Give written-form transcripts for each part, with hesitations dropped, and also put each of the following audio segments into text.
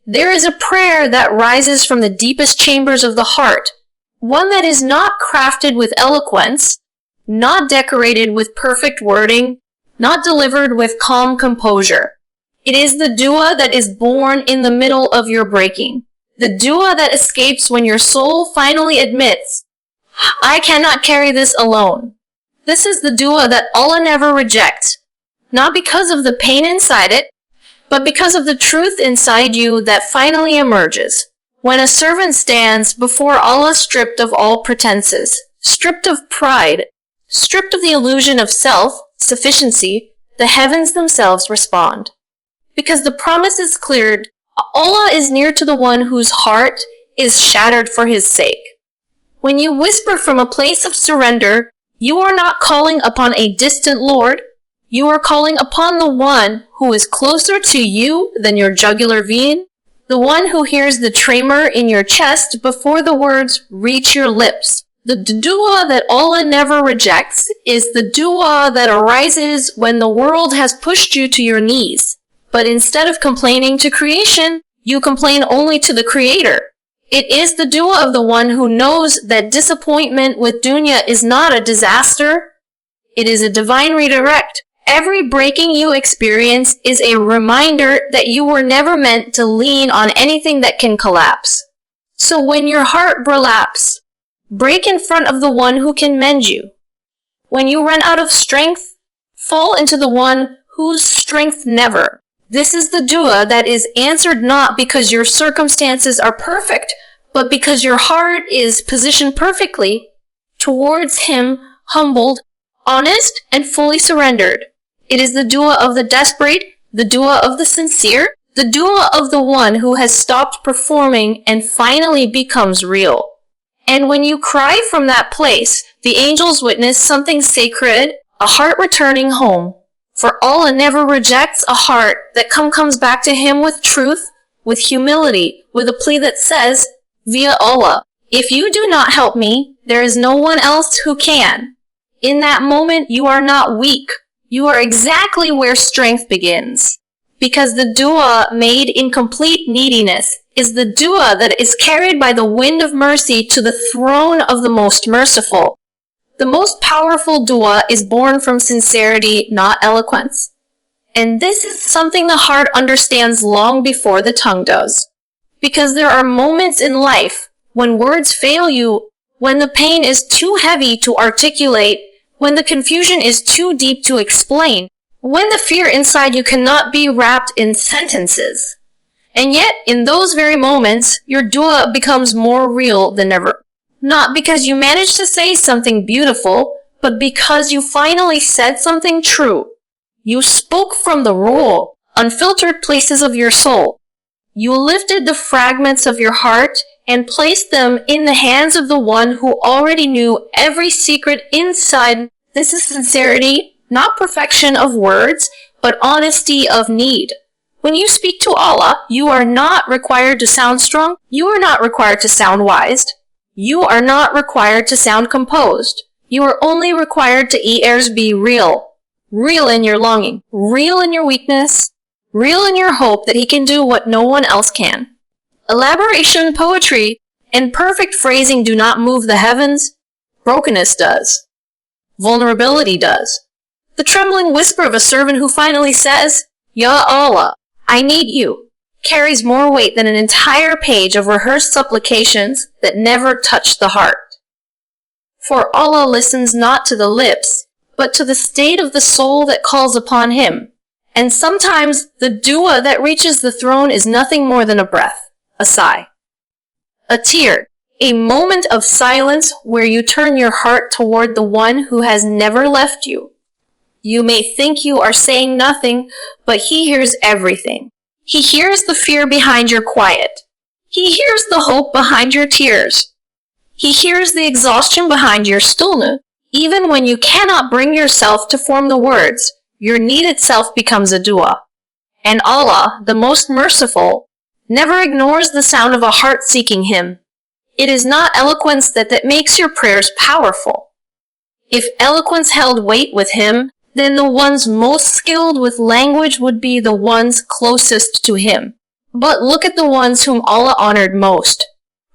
There is a prayer that rises from the deepest chambers of the heart, one that is not crafted with eloquence, not decorated with perfect wording, not delivered with calm composure. It is the dua that is born in the middle of your breaking. The dua that escapes when your soul finally admits, I cannot carry this alone. This is the dua that Allah never rejects, not because of the pain inside it, but because of the truth inside you that finally emerges. When a servant stands before Allah stripped of all pretenses, stripped of pride, stripped of the illusion of self-sufficiency, the heavens themselves respond. Because the promise is cleared, Allah is near to the one whose heart is shattered for His sake. When you whisper from a place of surrender, you are not calling upon a distant Lord. You are calling upon the one who is closer to you than your jugular vein, the one who hears the tremor in your chest before the words reach your lips. The dua that Allah never rejects is the dua that arises when the world has pushed you to your knees. But instead of complaining to creation, you complain only to the Creator. It is the dua of the one who knows that disappointment with dunya is not a disaster. It is a divine redirect. Every breaking you experience is a reminder that you were never meant to lean on anything that can collapse. So when your heart prolapse, break in front of the one who can mend you. When you run out of strength, fall into the one whose strength never. This is the dua that is answered not because your circumstances are perfect, but because your heart is positioned perfectly towards Him, humbled, honest, and fully surrendered. It is the dua of the desperate, the dua of the sincere, the dua of the one who has stopped performing and finally becomes real. And when you cry from that place, the angels witness something sacred, a heart returning home. For Allah never rejects a heart that comes back to Him with truth, with humility, with a plea that says, via Allah, if you do not help me, there is no one else who can. In that moment, you are not weak. You are exactly where strength begins. Because the dua made in complete neediness is the dua that is carried by the wind of mercy to the throne of the Most Merciful. The most powerful dua is born from sincerity, not eloquence. And this is something the heart understands long before the tongue does. Because there are moments in life when words fail you, when the pain is too heavy to articulate, when the confusion is too deep to explain, when the fear inside you cannot be wrapped in sentences. And yet, in those very moments, your dua becomes more real than ever. Not because you managed to say something beautiful, but because you finally said something true. You spoke from the raw, unfiltered places of your soul. You lifted the fragments of your heart and placed them in the hands of the one who already knew every secret inside. This is sincerity, not perfection of words, but honesty of need. When you speak to Allah, you are not required to sound strong. You are not required to sound wise. You are not required to sound composed. You are only required to be real. Real in your longing, real in your weakness, real in your hope that He can do what no one else can. Elaboration, poetry, and perfect phrasing do not move the heavens. Brokenness does. Vulnerability does. The trembling whisper of a servant who finally says, Ya Allah, I need you, carries more weight than an entire page of rehearsed supplications that never touch the heart. For Allah listens not to the lips, but to the state of the soul that calls upon Him. And sometimes the dua that reaches the throne is nothing more than a breath, a sigh, a tear, a moment of silence where you turn your heart toward the one who has never left you. You may think you are saying nothing, but He hears everything. He hears the fear behind your quiet. He hears the hope behind your tears. He hears the exhaustion behind your stillness. Even when you cannot bring yourself to form the words, your need itself becomes a dua. And Allah, the Most Merciful, never ignores the sound of a heart seeking Him. It is not eloquence that makes your prayers powerful. If eloquence held weight with Him, then the ones most skilled with language would be the ones closest to Him. But look at the ones whom Allah honored most.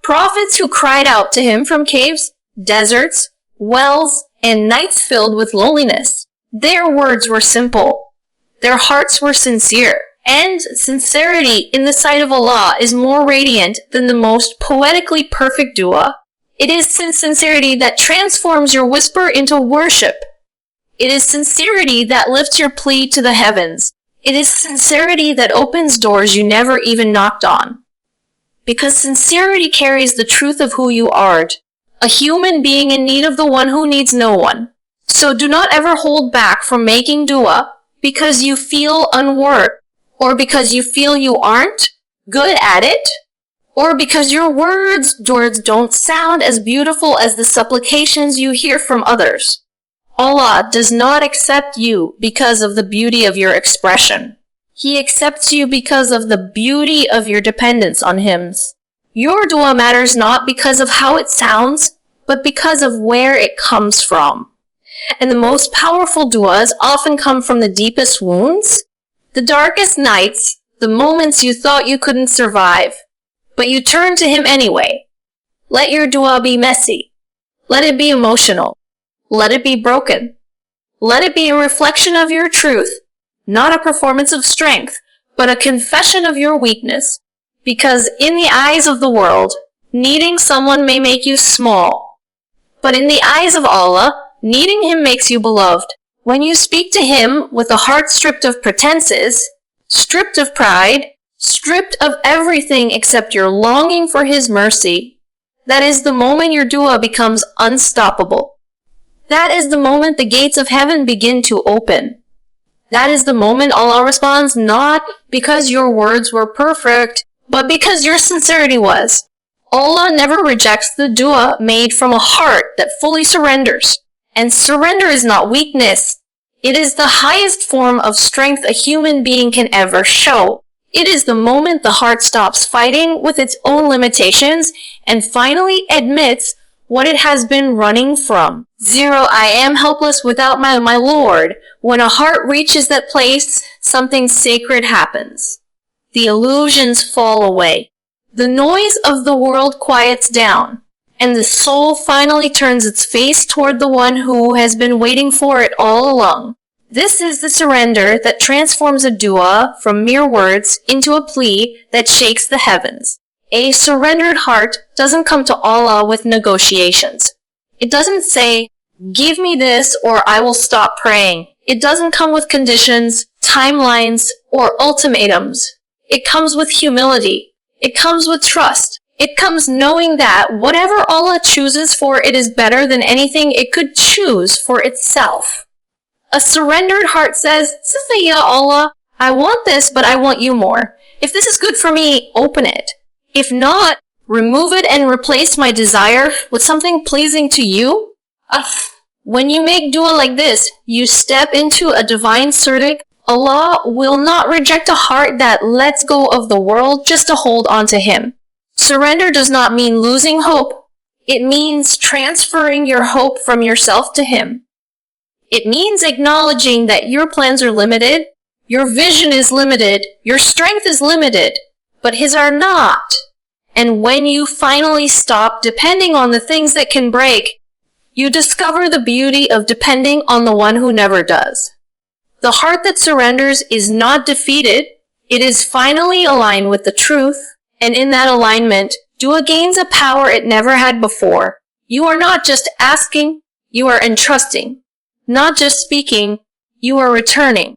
Prophets who cried out to him from caves, deserts, wells, and nights filled with loneliness. Their words were simple. Their hearts were sincere. And sincerity in the sight of Allah is more radiant than the most poetically perfect dua. It is sincerity that transforms your whisper into worship. It is sincerity that lifts your plea to the heavens. It is sincerity that opens doors you never even knocked on. Because sincerity carries the truth of who you are, a human being in need of the one who needs no one. So do not ever hold back from making dua because you feel unworthy, or because you feel you aren't good at it, or because your words don't sound as beautiful as the supplications you hear from others. Allah does not accept you because of the beauty of your expression. He accepts you because of the beauty of your dependence on Him. Your dua matters not because of how it sounds, but because of where it comes from. And the most powerful duas often come from the deepest wounds, the darkest nights, the moments you thought you couldn't survive. But you turn to Him anyway. Let your dua be messy. Let it be emotional. Let it be broken. Let it be a reflection of your truth, not a performance of strength, but a confession of your weakness. Because in the eyes of the world, needing someone may make you small. But in the eyes of Allah, needing Him makes you beloved. When you speak to Him with a heart stripped of pretenses, stripped of pride, stripped of everything except your longing for His mercy, that is the moment your dua becomes unstoppable. That is the moment the gates of heaven begin to open. That is the moment Allah responds not because your words were perfect, but because your sincerity was. Allah never rejects the dua made from a heart that fully surrenders. And surrender is not weakness. It is the highest form of strength a human being can ever show. It is the moment the heart stops fighting with its own limitations and finally admits what it has been running from. 0. I am helpless without my Lord. When a heart reaches that place, something sacred happens. The illusions fall away. The noise of the world quiets down. And the soul finally turns its face toward the one who has been waiting for it all along. This is the surrender that transforms a dua from mere words into a plea that shakes the heavens. A surrendered heart doesn't come to Allah with negotiations. It doesn't say, give me this or I will stop praying. It doesn't come with conditions, timelines, or ultimatums. It comes with humility. It comes with trust. It comes knowing that whatever Allah chooses for it is better than anything it could choose for itself. A surrendered heart says, Ya Allah, I want this, but I want you more. If this is good for me, open it. If not, remove it and replace my desire with something pleasing to you. When you make dua like this, you step into a divine surdic. Allah will not reject a heart that lets go of the world just to hold on to Him. Surrender does not mean losing hope. It means transferring your hope from yourself to Him. It means acknowledging that your plans are limited, your vision is limited, your strength is limited, but His are not. And when you finally stop depending on the things that can break, you discover the beauty of depending on the one who never does. The heart that surrenders is not defeated. It is finally aligned with the truth. And in that alignment, dua gains a power it never had before. You are not just asking, you are entrusting. Not just speaking, you are returning.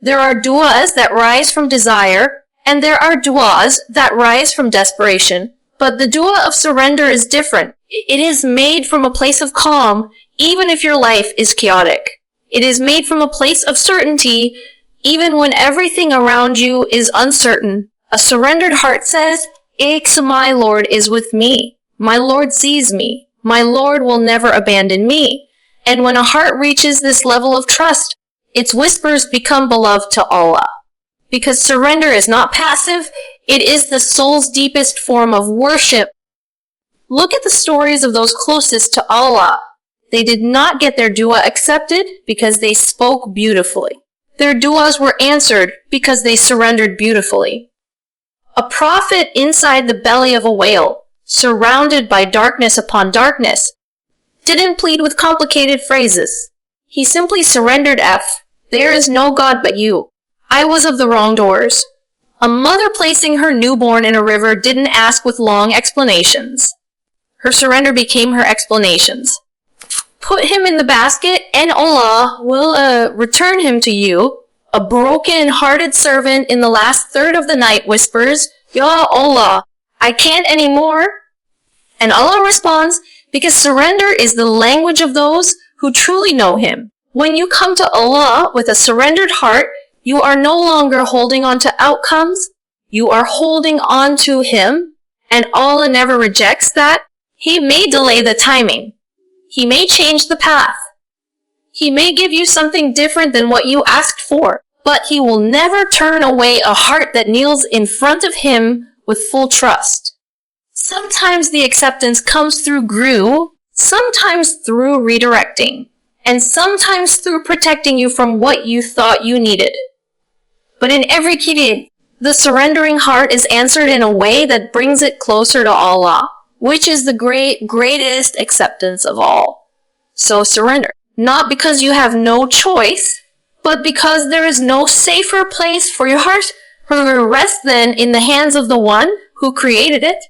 There are duas that rise from desire, and there are duas that rise from desperation. But the dua of surrender is different. It is made from a place of calm, even if your life is chaotic. It is made from a place of certainty, even when everything around you is uncertain. A surrendered heart says, my Lord is with me. My Lord sees me. My Lord will never abandon me. And when a heart reaches this level of trust, its whispers become beloved to Allah. Because surrender is not passive, it is the soul's deepest form of worship. Look at the stories of those closest to Allah. They did not get their dua accepted because they spoke beautifully. Their duas were answered because they surrendered beautifully. A prophet inside the belly of a whale, surrounded by darkness upon darkness, didn't plead with complicated phrases. He simply surrendered. There is no God but you. I was of the wrong doors. A mother placing her newborn in a river didn't ask with long explanations. Her surrender became her explanations. Put him in the basket and Allah will return him to you. A broken-hearted servant in the last third of the night whispers, Ya Allah, I can't anymore. And Allah responds, because surrender is the language of those who truly know Him. When you come to Allah with a surrendered heart, you are no longer holding on to outcomes. You are holding on to Him, and Allah never rejects that. He may delay the timing. He may change the path. He may give you something different than what you asked for, but He will never turn away a heart that kneels in front of Him with full trust. Sometimes the acceptance comes through grew, sometimes through redirecting, and sometimes through protecting you from what you thought you needed. But in every case, the surrendering heart is answered in a way that brings it closer to Allah, which is the greatest acceptance of all. So surrender. Not because you have no choice, but because there is no safer place for your heart to rest than in the hands of the one who created it.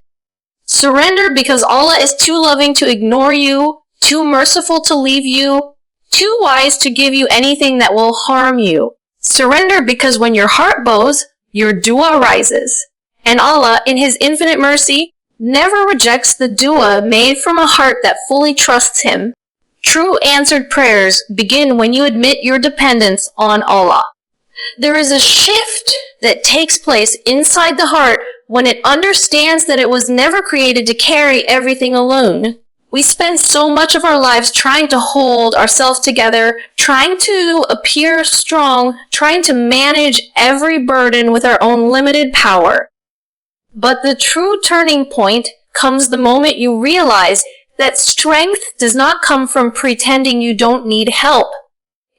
Surrender because Allah is too loving to ignore you, too merciful to leave you, too wise to give you anything that will harm you. Surrender because when your heart bows, your dua rises. And Allah, in His infinite mercy, never rejects the dua made from a heart that fully trusts Him. True answered prayers begin when you admit your dependence on Allah. There is a shift that takes place inside the heart when it understands that it was never created to carry everything alone. We spend so much of our lives trying to hold ourselves together, trying to appear strong, trying to manage every burden with our own limited power. But the true turning point comes the moment you realize that strength does not come from pretending you don't need help.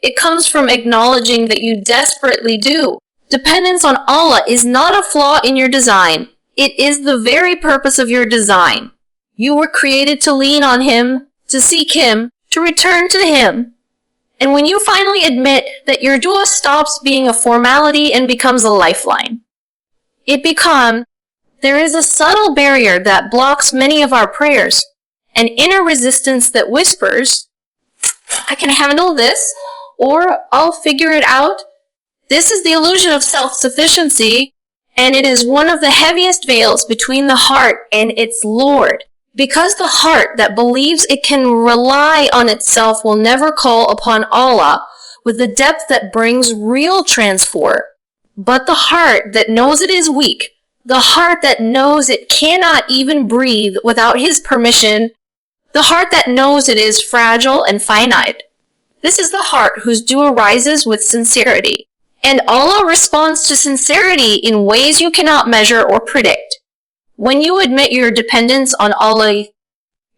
It comes from acknowledging that you desperately do. Dependence on Allah is not a flaw in your design. It is the very purpose of your design. You were created to lean on Him, to seek Him, to return to Him. And when you finally admit that your dua stops being a formality and becomes a lifeline, there is a subtle barrier that blocks many of our prayers, an inner resistance that whispers, I can handle this, or I'll figure it out. This is the illusion of self-sufficiency, and it is one of the heaviest veils between the heart and its Lord. Because the heart that believes it can rely on itself will never call upon Allah with the depth that brings real transfer. But the heart that knows it is weak, the heart that knows it cannot even breathe without His permission, the heart that knows it is fragile and finite. This is the heart whose dua rises with sincerity. And Allah responds to sincerity in ways you cannot measure or predict. When you admit your dependence on Allah,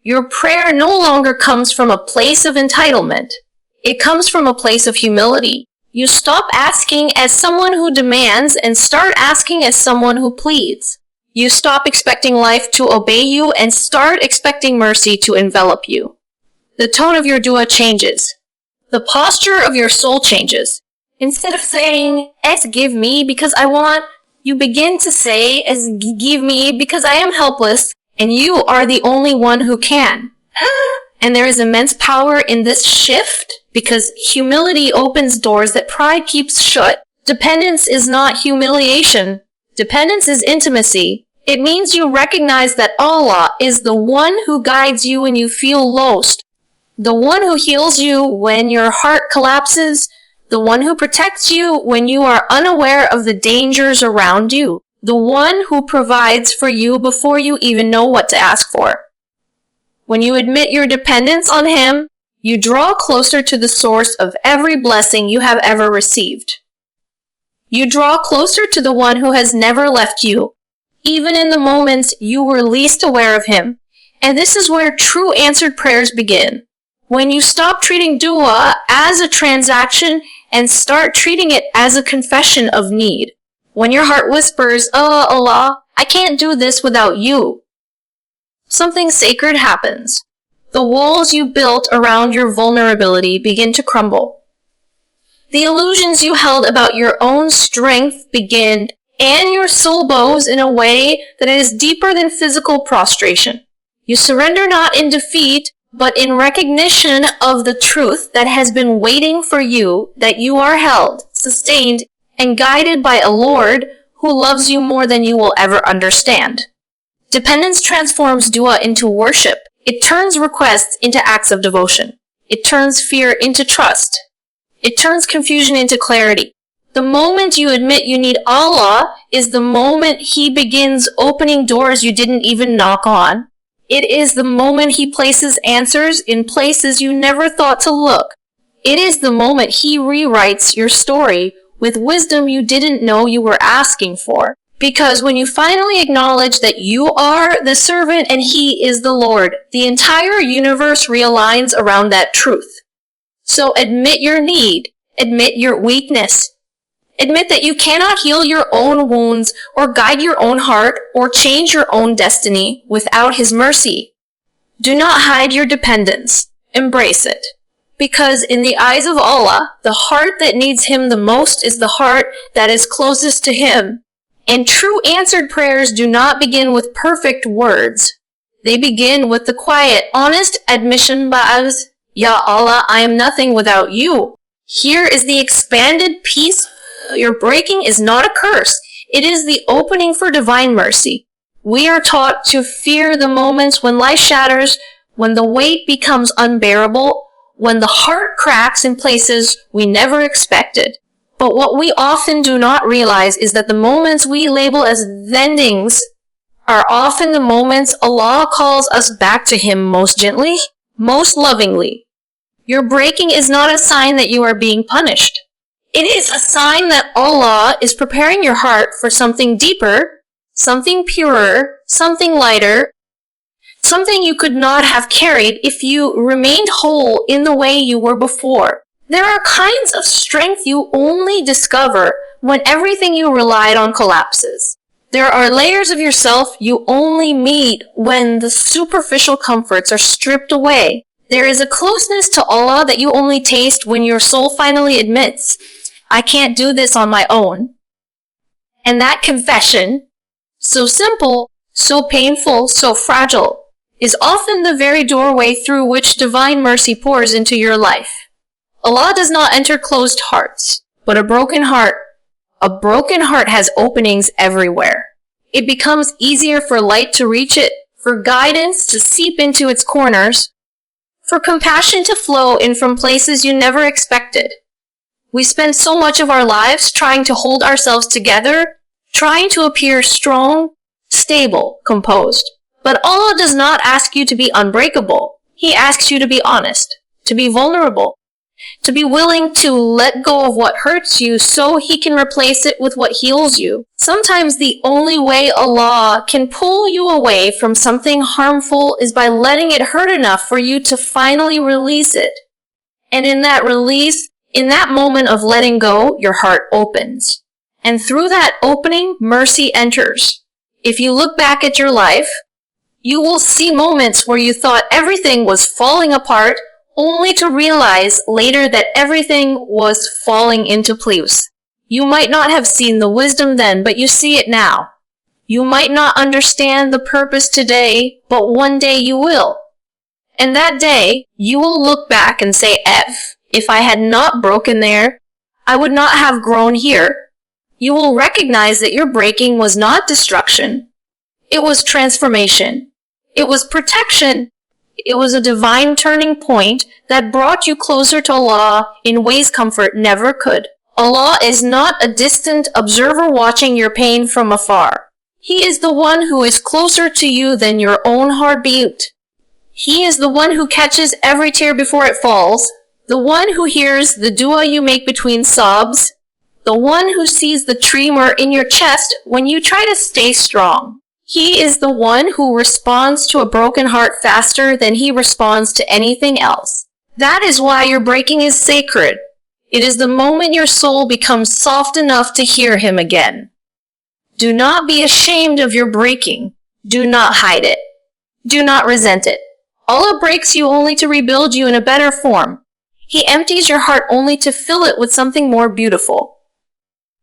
your prayer no longer comes from a place of entitlement. It comes from a place of humility. You stop asking as someone who demands and start asking as someone who pleads. You stop expecting life to obey you and start expecting mercy to envelop you. The tone of your dua changes. The posture of your soul changes. Instead of saying, give me because I want, you begin to say, give me because I am helpless, and you are the only one who can. And there is immense power in this shift, because humility opens doors that pride keeps shut. Dependence is not humiliation. Dependence is intimacy. It means you recognize that Allah is the one who guides you when you feel lost, the one who heals you when your heart collapses, the one who protects you when you are unaware of the dangers around you, the one who provides for you before you even know what to ask for. When you admit your dependence on Him, you draw closer to the source of every blessing you have ever received. You draw closer to the one who has never left you, even in the moments you were least aware of Him. And this is where true answered prayers begin. When you stop treating dua as a transaction and start treating it as a confession of need. When your heart whispers, "Oh, Allah, I can't do this without you," something sacred happens. The walls you built around your vulnerability begin to crumble. The illusions you held about your own strength begin, and your soul bows in a way that is deeper than physical prostration. You surrender not in defeat, but in recognition of the truth that has been waiting for you, that you are held, sustained, and guided by a Lord who loves you more than you will ever understand. Dependence transforms dua into worship. It turns requests into acts of devotion. It turns fear into trust. It turns confusion into clarity. The moment you admit you need Allah is the moment He begins opening doors you didn't even knock on. It is the moment He places answers in places you never thought to look. It is the moment He rewrites your story with wisdom you didn't know you were asking for. Because when you finally acknowledge that you are the servant and He is the Lord, the entire universe realigns around that truth. So admit your need, admit your weakness, admit that you cannot heal your own wounds or guide your own heart or change your own destiny without His mercy. Do not hide your dependence, embrace it. Because in the eyes of Allah, the heart that needs Him the most is the heart that is closest to Him. And true answered prayers do not begin with perfect words. They begin with the quiet, honest admission ba'az, "Ya Allah, I am nothing without you." Here is the expanded peace. Your breaking is not a curse. It is the opening for divine mercy. We are taught to fear the moments when life shatters, when the weight becomes unbearable, when the heart cracks in places we never expected. But what we often do not realize is that the moments we label as endings are often the moments Allah calls us back to Him most gently, most lovingly. Your breaking is not a sign that you are being punished. It is a sign that Allah is preparing your heart for something deeper, something purer, something lighter, something you could not have carried if you remained whole in the way you were before. There are kinds of strength you only discover when everything you relied on collapses. There are layers of yourself you only meet when the superficial comforts are stripped away. There is a closeness to Allah that you only taste when your soul finally admits, "I can't do this on my own." And that confession, so simple, so painful, so fragile, is often the very doorway through which divine mercy pours into your life. Allah does not enter closed hearts, but a broken heart has openings everywhere. It becomes easier for light to reach it, for guidance to seep into its corners, for compassion to flow in from places you never expected. We spend so much of our lives trying to hold ourselves together, trying to appear strong, stable, composed. But Allah does not ask you to be unbreakable. He asks you to be honest, to be vulnerable, to be willing to let go of what hurts you so He can replace it with what heals you. Sometimes the only way Allah can pull you away from something harmful is by letting it hurt enough for you to finally release it. And in that release, in that moment of letting go, your heart opens. And through that opening, mercy enters. If you look back at your life, you will see moments where you thought everything was falling apart, only to realize later that everything was falling into place. You might not have seen the wisdom then, but you see it now. You might not understand the purpose today, but one day you will. And that day, you will look back and say, if I had not broken there, I would not have grown here. You will recognize that your breaking was not destruction. It was transformation. It was protection. It was a divine turning point that brought you closer to Allah in ways comfort never could. Allah is not a distant observer watching your pain from afar. He is the one who is closer to you than your own heartbeat. He is the one who catches every tear before it falls, the one who hears the dua you make between sobs, the one who sees the tremor in your chest when you try to stay strong. He is the one who responds to a broken heart faster than He responds to anything else. That is why your breaking is sacred. It is the moment your soul becomes soft enough to hear Him again. Do not be ashamed of your breaking. Do not hide it. Do not resent it. Allah breaks you only to rebuild you in a better form. He empties your heart only to fill it with something more beautiful.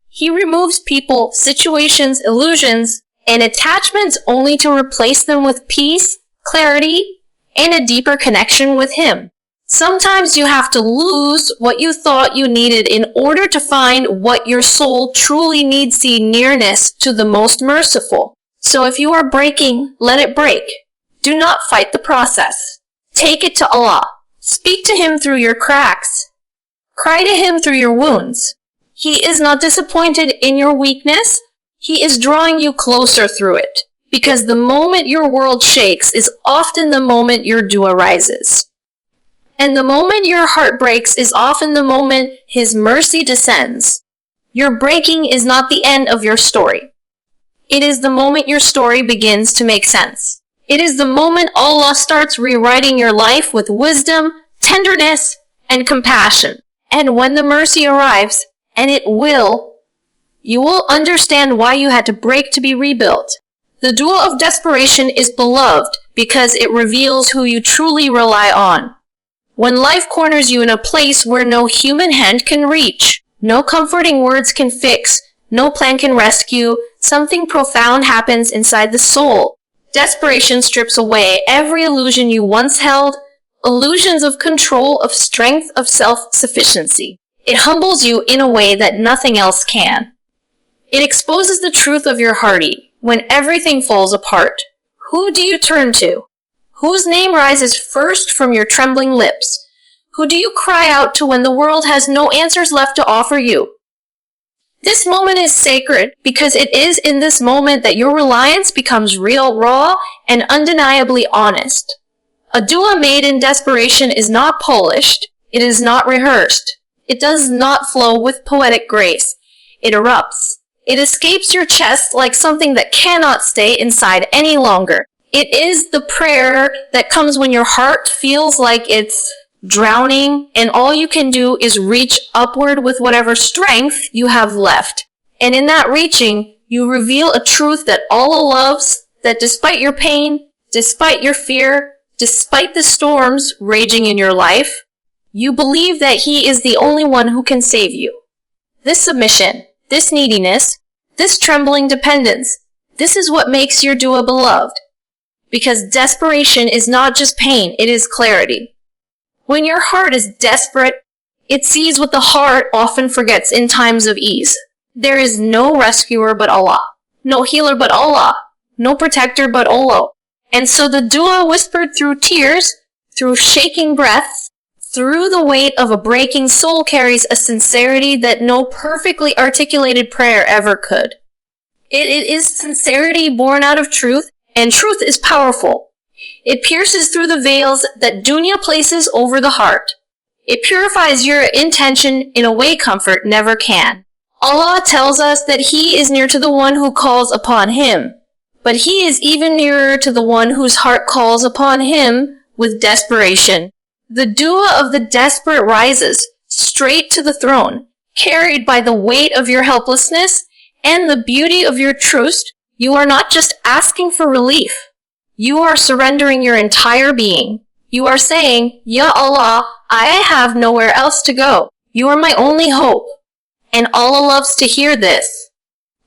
He removes people, situations, illusions, and attachments only to replace them with peace, clarity, and a deeper connection with Him. Sometimes you have to lose what you thought you needed in order to find what your soul truly needs: the nearness to the Most Merciful. So if you are breaking, let it break. Do not fight the process. Take it to Allah. Speak to Him through your cracks. Cry to Him through your wounds. He is not disappointed in your weakness. He is drawing you closer through it. Because the moment your world shakes is often the moment your dua rises. And the moment your heart breaks is often the moment His mercy descends. Your breaking is not the end of your story. It is the moment your story begins to make sense. It is the moment Allah starts rewriting your life with wisdom, tenderness, and compassion. And when the mercy arrives, and it will, you will understand why you had to break to be rebuilt. The dua of desperation is beloved because it reveals who you truly rely on. When life corners you in a place where no human hand can reach, no comforting words can fix, no plan can rescue, something profound happens inside the soul. Desperation strips away every illusion you once held, illusions of control, of strength, of self-sufficiency. It humbles you in a way that nothing else can. It exposes the truth of your heartache when everything falls apart. Who do you turn to? Whose name rises first from your trembling lips? Who do you cry out to when the world has no answers left to offer you? This moment is sacred because it is in this moment that your reliance becomes real, raw, and undeniably honest. A dua made in desperation is not polished. It is not rehearsed. It does not flow with poetic grace. It erupts. It escapes your chest like something that cannot stay inside any longer. It is the prayer that comes when your heart feels like it's drowning, and all you can do is reach upward with whatever strength you have left. And in that reaching, you reveal a truth that Allah loves, that despite your pain, despite your fear, despite the storms raging in your life, you believe that He is the only one who can save you. This submission, this neediness, this trembling dependence, this is what makes your dua beloved. Because desperation is not just pain, it is clarity. When your heart is desperate, it sees what the heart often forgets in times of ease. There is no rescuer but Allah, no healer but Allah, no protector but Allah. And so the dua whispered through tears, through shaking breaths, through the weight of a breaking soul carries a sincerity that no perfectly articulated prayer ever could. It is sincerity born out of truth, and truth is powerful. It pierces through the veils that dunya places over the heart. It purifies your intention in a way comfort never can. Allah tells us that He is near to the one who calls upon Him, but He is even nearer to the one whose heart calls upon Him with desperation. The dua of the desperate rises straight to the throne, carried by the weight of your helplessness and the beauty of your trust. You are not just asking for relief. You are surrendering your entire being. You are saying, Ya Allah, I have nowhere else to go. You are my only hope. And Allah loves to hear this.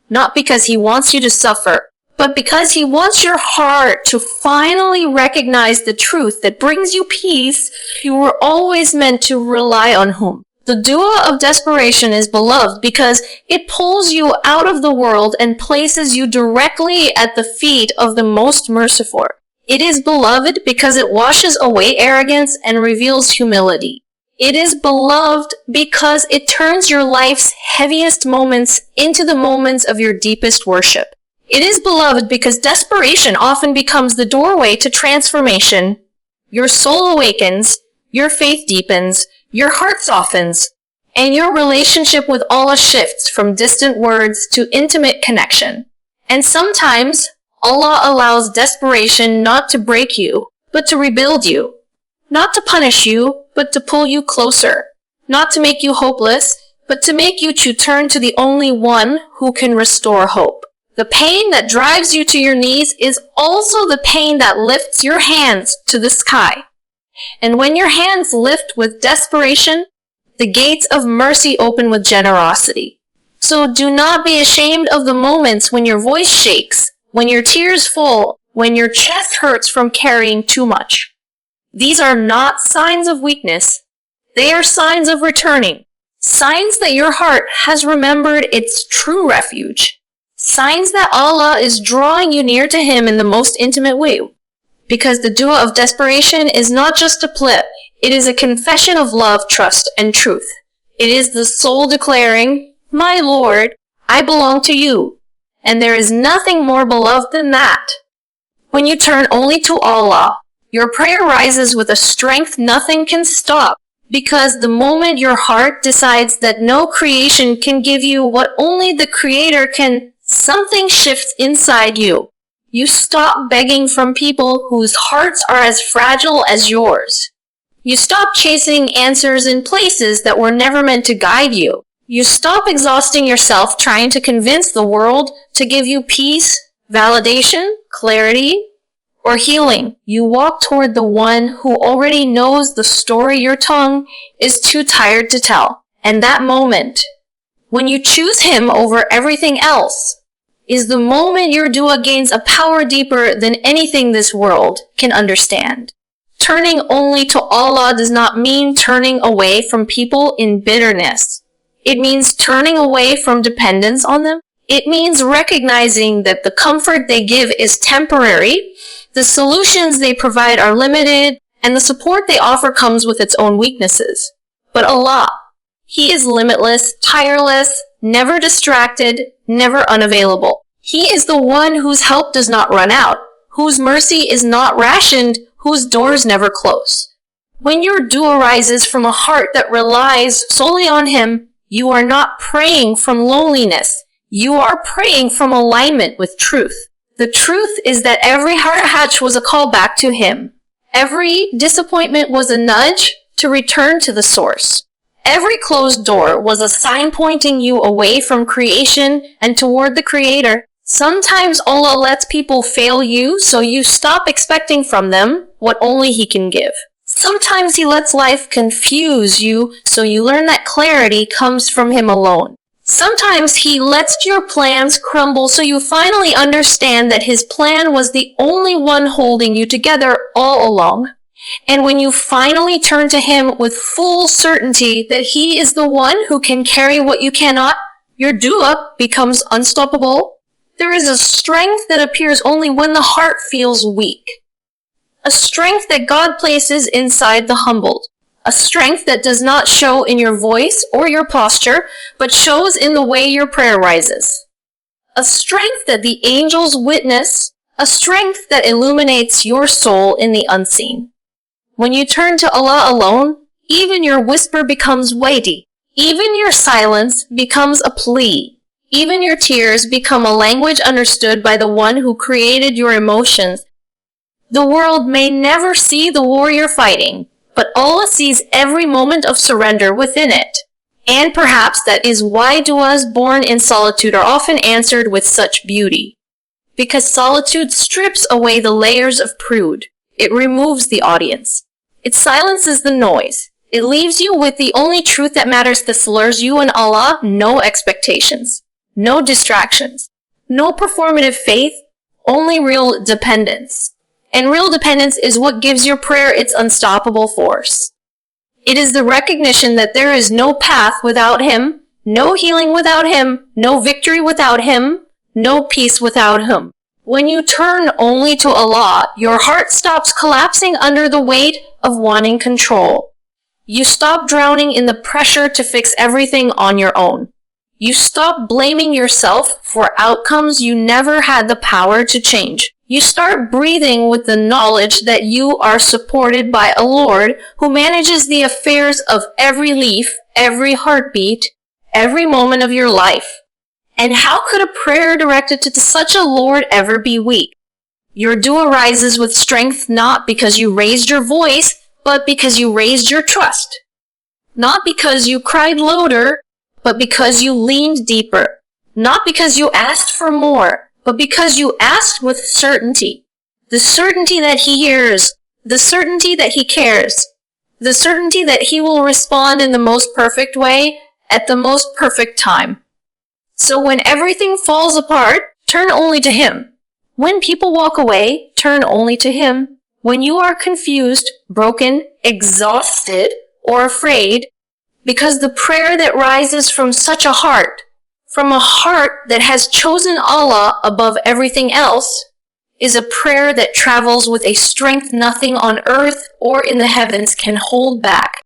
Not because He wants you to suffer, but because He wants your heart to finally recognize the truth that brings you peace. You were always meant to rely on whom? The dua of desperation is beloved because it pulls you out of the world and places you directly at the feet of the Most Merciful. It is beloved because it washes away arrogance and reveals humility. It is beloved because it turns your life's heaviest moments into the moments of your deepest worship. It is beloved because desperation often becomes the doorway to transformation. Your soul awakens, your faith deepens, your heart softens, and your relationship with Allah shifts from distant words to intimate connection. And sometimes, Allah allows desperation not to break you, but to rebuild you. Not to punish you, but to pull you closer. Not to make you hopeless, but to make you to turn to the only one who can restore hope. The pain that drives you to your knees is also the pain that lifts your hands to the sky. And when your hands lift with desperation, the gates of mercy open with generosity. So do not be ashamed of the moments when your voice shakes, when your tears fall, when your chest hurts from carrying too much. These are not signs of weakness. They are signs of returning. Signs that your heart has remembered its true refuge. Signs that Allah is drawing you near to Him in the most intimate way. Because the dua of desperation is not just a plea. It is a confession of love, trust, and truth. It is the soul declaring, "My Lord, I belong to you." And there is nothing more beloved than that. When you turn only to Allah, your prayer rises with a strength nothing can stop. Because the moment your heart decides that no creation can give you what only the Creator can, something shifts inside you. You stop begging from people whose hearts are as fragile as yours. You stop chasing answers in places that were never meant to guide you. You stop exhausting yourself trying to convince the world to give you peace, validation, clarity, or healing. You walk toward the one who already knows the story your tongue is too tired to tell. And that moment, when you choose Him over everything else, is the moment your dua gains a power deeper than anything this world can understand. Turning only to Allah does not mean turning away from people in bitterness. It means turning away from dependence on them. It means recognizing that the comfort they give is temporary, the solutions they provide are limited, and the support they offer comes with its own weaknesses. But Allah, He is limitless, tireless, never distracted, never unavailable. He is the one whose help does not run out, whose mercy is not rationed, whose doors never close. When your dua rises from a heart that relies solely on Him, you are not praying from loneliness. You are praying from alignment with truth. The truth is that every heart hatch was a call back to Him. Every disappointment was a nudge to return to the source. Every closed door was a sign pointing you away from creation and toward the Creator. Sometimes Allah lets people fail you so you stop expecting from them what only He can give. Sometimes He lets life confuse you so you learn that clarity comes from Him alone. Sometimes He lets your plans crumble so you finally understand that His plan was the only one holding you together all along. And when you finally turn to Him with full certainty that He is the one who can carry what you cannot, your dua becomes unstoppable. There is a strength that appears only when the heart feels weak. A strength that God places inside the humbled. A strength that does not show in your voice or your posture, but shows in the way your prayer rises. A strength that the angels witness. A strength that illuminates your soul in the unseen. When you turn to Allah alone, even your whisper becomes weighty. Even your silence becomes a plea. Even your tears become a language understood by the one who created your emotions. The world may never see the war you're fighting, but Allah sees every moment of surrender within it. And perhaps that is why duas born in solitude are often answered with such beauty. Because solitude strips away the layers of prude. It removes the audience. It silences the noise. It leaves you with the only truth that matters. This lures you and Allah, no expectations, no distractions, no performative faith, only real dependence. And real dependence is what gives your prayer its unstoppable force. It is the recognition that there is no path without Him, no healing without Him, no victory without Him, no peace without Him. When you turn only to Allah, your heart stops collapsing under the weight of wanting control. You stop drowning in the pressure to fix everything on your own. You stop blaming yourself for outcomes you never had the power to change. You start breathing with the knowledge that you are supported by a Lord who manages the affairs of every leaf, every heartbeat, every moment of your life. And how could a prayer directed to such a Lord ever be weak? Your dua rises with strength not because you raised your voice, but because you raised your trust. Not because you cried louder, but because you leaned deeper. Not because you asked for more, but because you asked with certainty. The certainty that He hears, the certainty that He cares, the certainty that He will respond in the most perfect way, at the most perfect time. So when everything falls apart, turn only to Him. When people walk away, turn only to Him. When you are confused, broken, exhausted, or afraid, because the prayer that rises from such a heart, from a heart that has chosen Allah above everything else, is a prayer that travels with a strength nothing on earth or in the heavens can hold back.